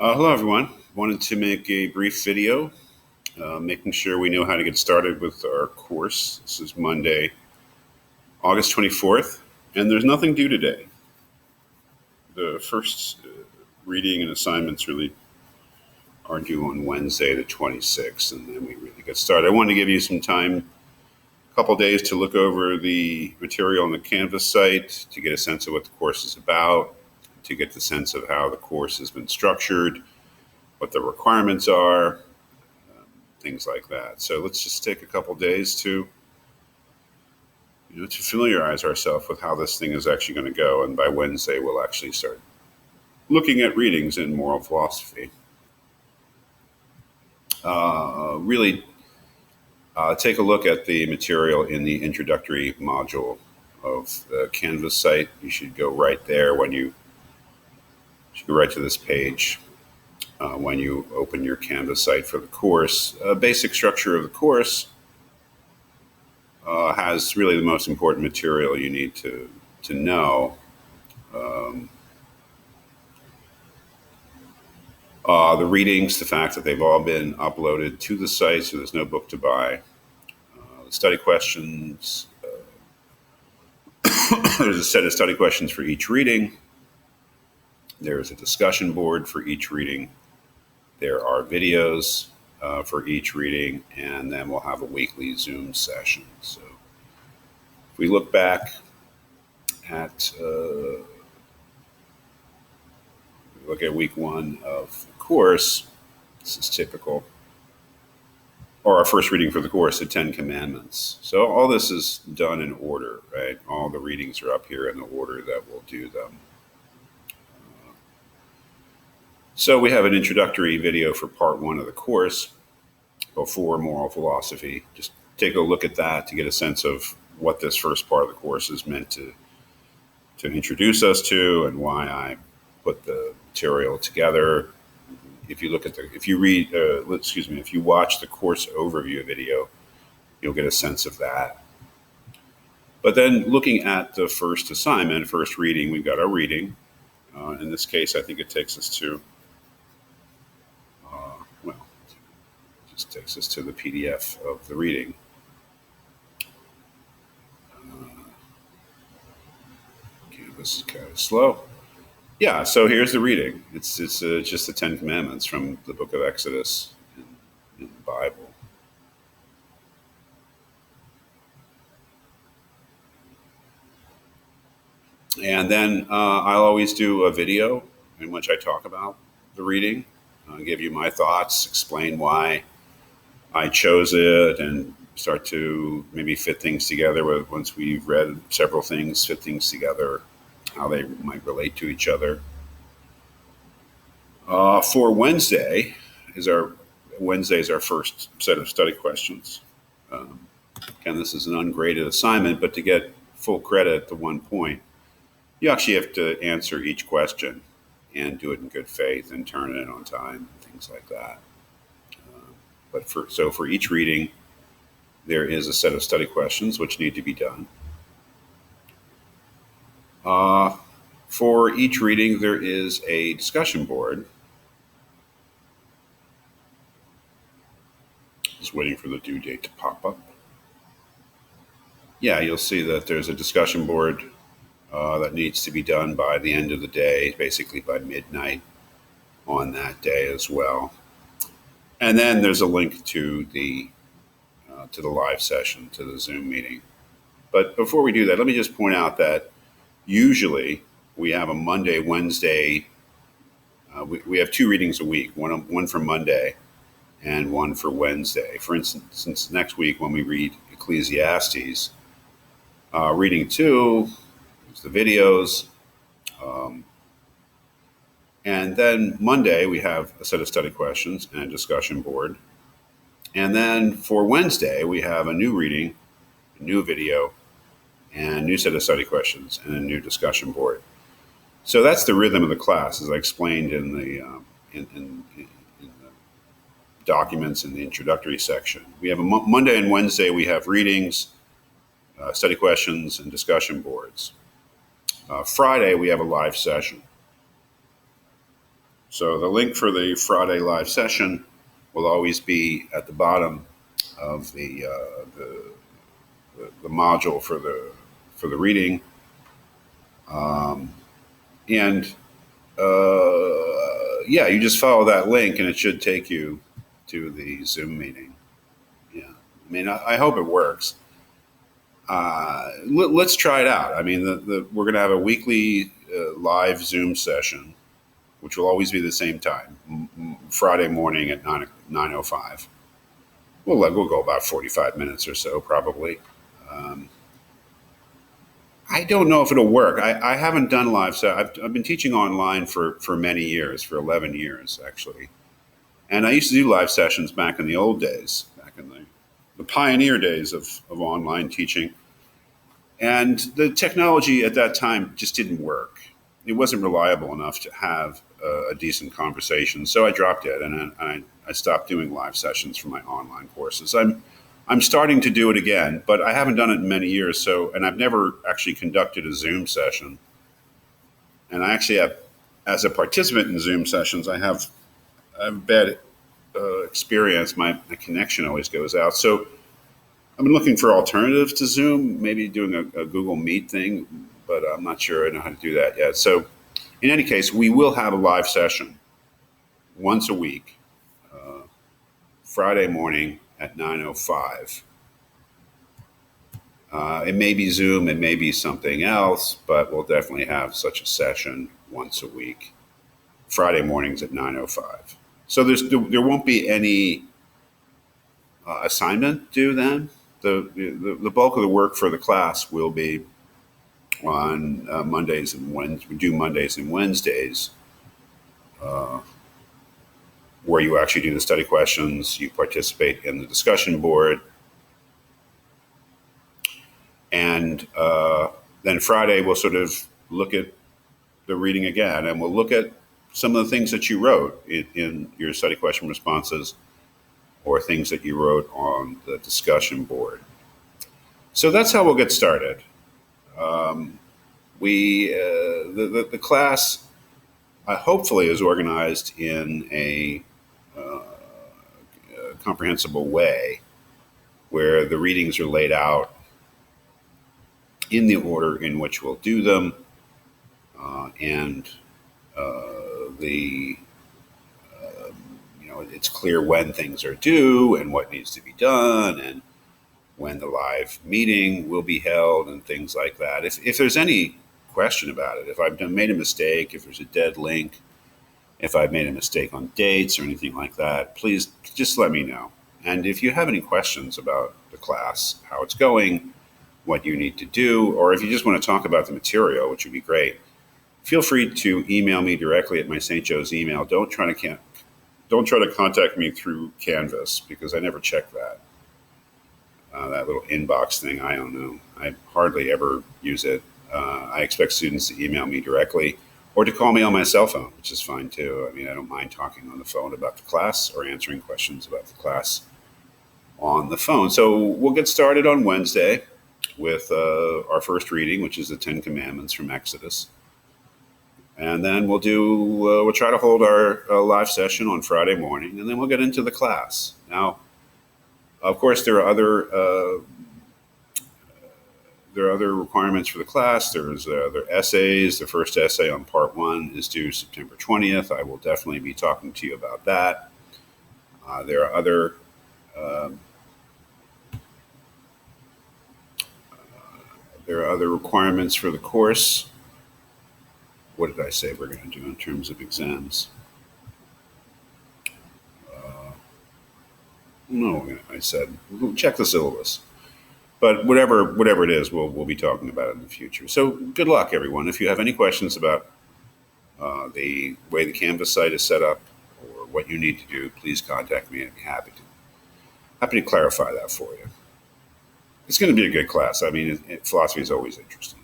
Hello, everyone. Wanted to make a brief video, making sure we know how to get started with our course. This is Monday, August 24th, and there's nothing due today. The first reading and assignments really are due on Wednesday, the 26th, and then we really get started. I wanted to give you some time, a couple days, to look over the material on the Canvas site to get a sense of what the course is about, to get the sense of how the course has been structured, what the requirements are, things like that. So let's just take a couple days to familiarize ourselves with how this thing is actually going to go. And by Wednesday, we'll actually start looking at readings in moral philosophy. Really take a look at the material in the introductory module of the Canvas site. You should go right there you should go right to this page. When you open your Canvas site for the course. Basic structure of the course has really the most important material you need to know. The readings, the fact that they've all been uploaded to the site, so there's no book to buy. The study questions, there's a set of study questions for each reading. There's a discussion board for each reading. There are videos for each reading, and then we'll have a weekly Zoom session. So if we look back at week one of the course, this is typical, or our first reading for the course, the 10 Commandments. So all this is done in order, right? All the readings are up here in the order that we'll do them. So we have an introductory video for part one of the course before moral philosophy. Just take a look at that to get a sense of what this first part of the course is meant to introduce us to, and why I put the material together. If you watch the course overview video, you'll get a sense of that. But then looking at the first assignment, first reading, we've got our reading. In this case, I think it takes us to takes us to the PDF of the reading. Canvas is kind of slow. Yeah, so here's the reading. It's just the 10 Commandments from the book of Exodus in the Bible. And then I'll always do a video in which I talk about the reading, give you my thoughts, explain why I chose it, and start to maybe fit things together once we've read several things, fit things together, how they might relate to each other. For Wednesday is our first set of study questions. Again, this is an ungraded assignment, but to get full credit to 1 point, you actually have to answer each question and do it in good faith and turn it in on time, things like that. But for each reading, there is a set of study questions which need to be done. For each reading, there is a discussion board. Just waiting for the due date to pop up. Yeah, you'll see that there's a discussion board that needs to be done by the end of the day, basically by midnight on that day as well. And then there's a link to the live session, to the Zoom meeting. But before we do that, let me just point out that usually we have a Monday, Wednesday. We have 2 readings a week, one for Monday and one for Wednesday. For instance, since next week when we read Ecclesiastes, reading 2 is the videos. And then Monday, we have a set of study questions and a discussion board. And then for Wednesday, we have a new reading, a new video, and a new set of study questions and a new discussion board. So that's the rhythm of the class, as I explained in the documents in the introductory section. We have a Monday and Wednesday, we have readings, study questions, and discussion boards. Friday, we have a live session. So the link for the Friday live session will always be at the bottom of the module for the reading, and yeah, you just follow that link and it should take you to the Zoom meeting. Yeah, I mean, I hope it works. Let's try it out. I mean, we're going to have a weekly live Zoom session, which will always be the same time, Friday morning at 9:05. We'll go about 45 minutes or so, probably. Um, I don't know if it'll work. I haven't done live. So I've been teaching online for many years, for 11 years, actually. And I used to do live sessions back in the old days, back in the pioneer days of online teaching. And the technology at that time just didn't work. It wasn't reliable enough to have a decent conversation. So I dropped it and I stopped doing live sessions for my online courses. I'm starting to do it again, but I haven't done it in many years. So, and I've never actually conducted a Zoom session. And I actually have, as a participant in Zoom sessions, I have bad experience. My connection always goes out. So I've been looking for alternatives to Zoom, maybe doing a Google Meet thing, but I'm not sure I know how to do that yet. So in any case, we will have a live session once a week, Friday morning at 9:05. It may be Zoom, it may be something else, but we'll definitely have such a session once a week, Friday mornings at 9:05. So there won't be any assignment due then. The bulk of the work for the class will be on Mondays and Wednesdays. We do Mondays and Wednesdays, uh, where you actually do the study questions, you participate in the discussion board, and then Friday we'll sort of look at the reading again, and we'll look at some of the things that you wrote in your study question responses or things that you wrote on the discussion board. So that's how we'll get started. The class hopefully is organized in a comprehensible way where the readings are laid out in the order in which we'll do them, and the it's clear when things are due and what needs to be done and when the live meeting will be held and things like that. If there's any question about it, if I've made a mistake, if there's a dead link, if I've made a mistake on dates or anything like that, please just let me know. And if you have any questions about the class, how it's going, what you need to do, or if you just want to talk about the material, which would be great, feel free to email me directly at my St. Joe's email. Don't try to contact me through Canvas because I never check that. That little inbox thing, I don't know. I hardly ever use it. I expect students to email me directly or to call me on my cell phone, which is fine too. I mean, I don't mind talking on the phone about the class or answering questions about the class on the phone. So we'll get started on Wednesday with our first reading, which is the Ten Commandments from Exodus. And then we'll try to hold our live session on Friday morning, and then we'll get into the class. Now, of course, there are other requirements for the class. There's other essays. The first essay on part 1 is due September 20th. I will definitely be talking to you about that. There are other requirements for the course. What did I say we're going to do in terms of exams? No, I said we'll check the syllabus. But whatever it is, we'll be talking about it in the future. So good luck, everyone. If you have any questions about the way the Canvas site is set up or what you need to do, please contact me. I'd be happy to clarify that for you. It's going to be a good class. I mean, philosophy is always interesting.